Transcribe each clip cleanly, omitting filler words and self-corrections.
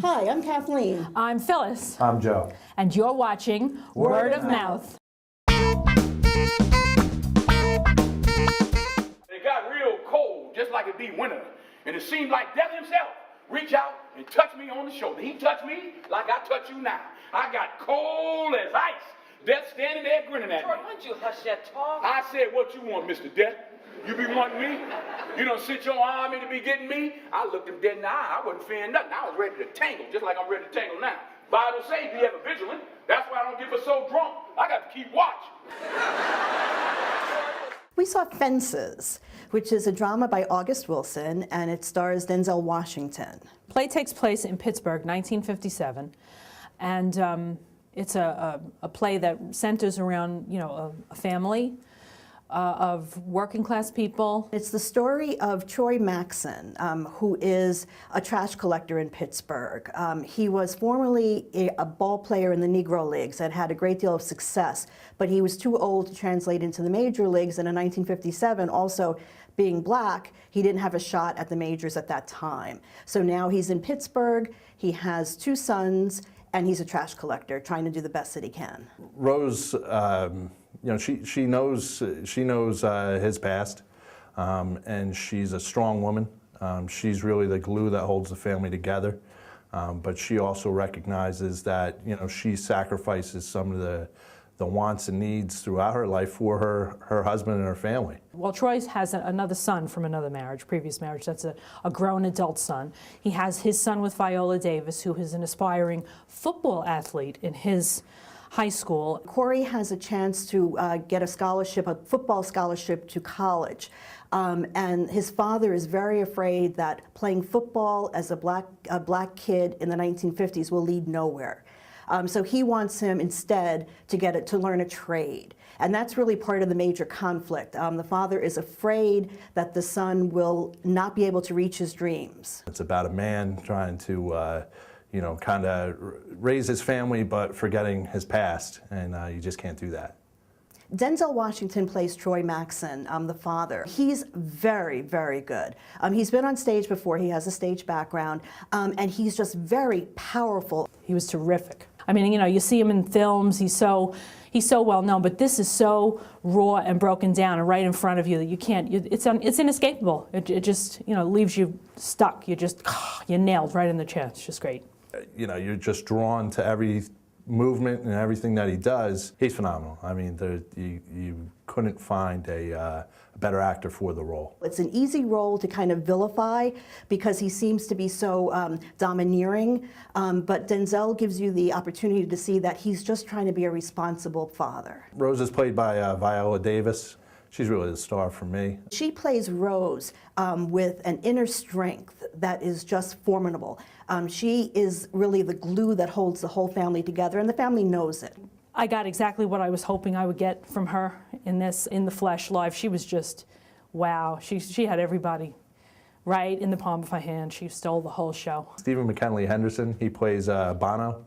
Hi, I'm Kathleen. I'm Phyllis. I'm Joe. And you're watching Word of Mouth. It got real cold, just like it be winter. And it seemed like Death himself reached out and touched me on the shoulder. He touched me like I touch you now. I got cold as ice. Death standing there grinning at me. Troy, why don't you hush that talk? I said, what you want, Mr. Death? You be wanting me? You don't sit your arm in to be getting me? I looked him dead in the eye. I wasn't fearing nothing. I was ready to tangle, just like I'm ready to tangle now. Bible says be ever vigilant. That's why I don't get so drunk. I got to keep watch. We saw Fences, which is a drama by August Wilson, and it stars Denzel Washington. Play takes place in Pittsburgh, 1957, and it's a play that centers around, a family of working class people. It's the story of Troy Maxson, who is a trash collector in Pittsburgh. He was formerly a ball player in the Negro Leagues and had a great deal of success, but he was too old to translate into the major leagues, and in 1957, also being black, he didn't have a shot at the majors at that time. So now he's in Pittsburgh, he has 2 sons, and he's a trash collector trying to do the best that he can. Rose, she knows his past, and she's a strong woman. She's really the glue that holds the family together. But she also recognizes that she sacrifices some of the wants and needs throughout her life for her husband and her family. Well, Troy has another son from another previous marriage. That's a grown adult son. He has his son with Viola Davis, who is an aspiring football athlete in his high school. Corey has a chance to get a scholarship, a football scholarship to college. And his father is very afraid that playing football as a black kid in the 1950s will lead nowhere. So he wants him instead to learn a trade. And that's really part of the major conflict. The father is afraid that the son will not be able to reach his dreams. It's about a man trying to kind of raise his family, but forgetting his past, and you just can't do that. Denzel Washington plays Troy Maxson, the father. He's very, very good. He's been on stage before, he has a stage background, and he's just very powerful. He was terrific. I mean, you see him in films, he's so well known, but this is so raw and broken down and right in front of you that you can't, it's inescapable. It just, leaves you stuck. You're nailed right in the chair. It's just great. You're just drawn to every movement and everything that he does. He's phenomenal. I mean, you couldn't find a better actor for the role. It's an easy role to kind of vilify because he seems to be so domineering, but Denzel gives you the opportunity to see that he's just trying to be a responsible father. Rose is played by Viola Davis. She's really the star for me. She plays Rose with an inner strength that is just formidable. She is really the glue that holds the whole family together, and the family knows it. I got exactly what I was hoping I would get from her in the flesh live. She was just, wow. She had everybody right in the palm of her hand. She stole the whole show. Stephen McKinley Henderson, he plays Bono,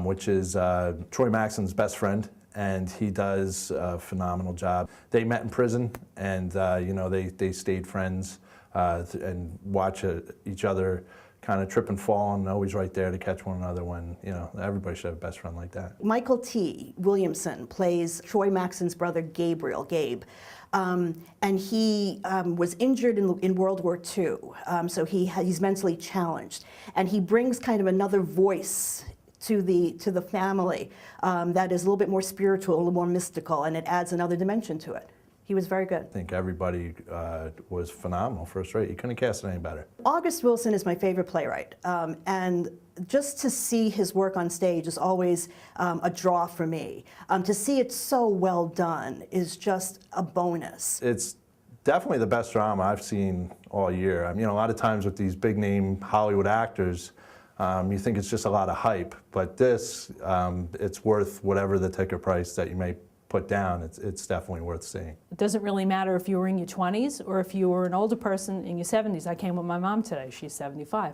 which is Troy Maxson's best friend. And he does a phenomenal job. They met in prison, and they stayed friends and watch each other kind of trip and fall, and always right there to catch one another when, everybody should have a best friend like that. Michael T. Williamson plays Troy Maxson's brother Gabe. And he was injured in World War II, so he's mentally challenged. And he brings kind of another voice to the family that is a little bit more spiritual, a little more mystical, and it adds another dimension to it. He was very good. I think everybody was phenomenal, first rate. You couldn't cast it any better. August Wilson is my favorite playwright, and just to see his work on stage is always a draw for me. To see it so well done is just a bonus. It's definitely the best drama I've seen all year. I mean, a lot of times with these big-name Hollywood actors, you think it's just a lot of hype, but this, it's worth whatever the ticket price that you may put down. It's definitely worth seeing. It doesn't really matter if you were in your 20s or if you were an older person in your 70s. I came with my mom today. She's 75.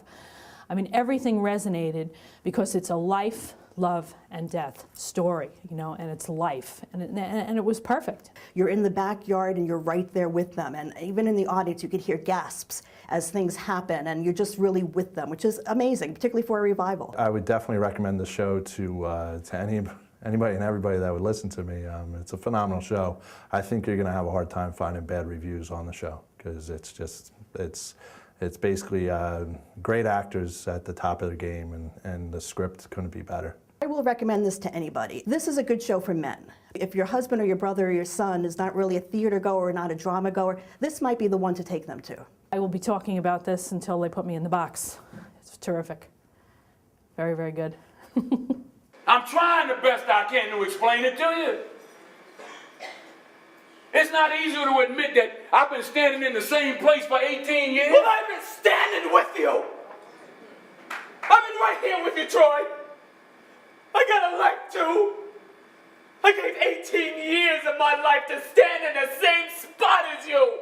I mean, everything resonated because it's a life love and death story, you know, and it's life, and it was perfect. You're in the backyard and you're right there with them. And even in the audience, you could hear gasps as things happen, and you're just really with them, which is amazing, particularly for a revival. I would definitely recommend the show to anybody and everybody that would listen to me. It's a phenomenal show. I think you're going to have a hard time finding bad reviews on the show because it's basically great actors at the top of the game, and the script couldn't be better. I will recommend this to anybody. This is a good show for men. If your husband or your brother or your son is not really a theater goer or not a drama goer, this might be the one to take them to. I will be talking about this until they put me in the box. It's terrific. Very, very good. I'm trying the best I can to explain it to you. It's not easy to admit that I've been standing in the same place for 18 years. Well, I've been standing with you. I've been right here with you, Troy. I got a life too. I gave 18 years of my life to stand in the same spot as you.